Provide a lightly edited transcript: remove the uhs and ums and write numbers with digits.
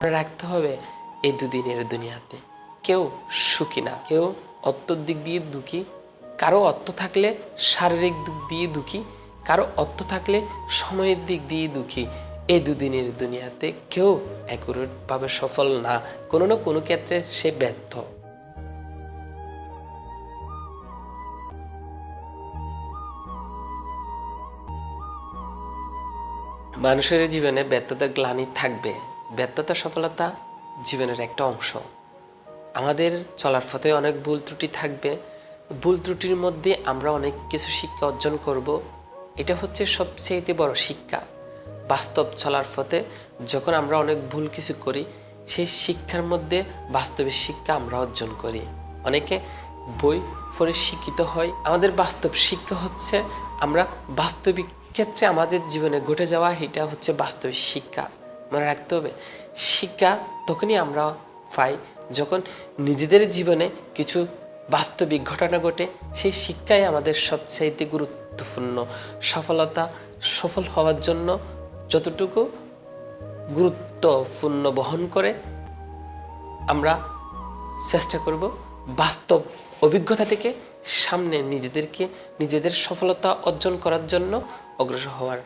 মনে রাখতে হবে এই দুদিনের দুনিয়াতে কেউ সুখী না, কেউ অর্থর দিক দিয়ে দুঃখী, কারো অর্থ থাকলে শারীরিক দিক দিয়ে দুঃখী, কারো অর্থ থাকলে সময়ের দিক দিয়ে দুঃখী। এই দুদিনের দুনিয়াতে কেউ একভাবে সফল না, কোনো না কোনো ক্ষেত্রে সে ব্যর্থ। মানুষের জীবনে ব্যর্থতার গ্লানি থাকবে। ব্যর্থতা সফলতা জীবনের একটা অংশ। আমাদের চলার পথে অনেক ভুল ত্রুটি থাকবে। ভুল ত্রুটির মধ্যে আমরা অনেক কিছু শিক্ষা অর্জন করব। এটা হচ্ছে সবচেয়ে বড় শিক্ষা। বাস্তব চলার পথে যখন আমরা অনেক ভুল কিছু করি, সেই শিক্ষার মধ্যে বাস্তবিক শিক্ষা আমরা অর্জন করি। অনেকে বই পড়ে শিক্ষিত হয়, আমাদের বাস্তব শিক্ষা হচ্ছে আমরা বাস্তবিক ক্ষেত্রে আমাদের জীবনে ঘটে যাওয়া, এটা হচ্ছে বাস্তবিক শিক্ষা। মনে রাখতে হবে শিক্ষা তখনই আমরা পাই যখন নিজেদের জীবনে কিছু বাস্তবিক ঘটনা ঘটে। সেই শিক্ষাই আমাদের সবচাইতে গুরুত্বপূর্ণ। সফল হওয়ার জন্য যতটুকু গুরুত্বপূর্ণ বহন করে, আমরা চেষ্টা করব বাস্তব অভিজ্ঞতা থেকে সামনে নিজেদের সফলতা অর্জন করার জন্য অগ্রসর হওয়ার।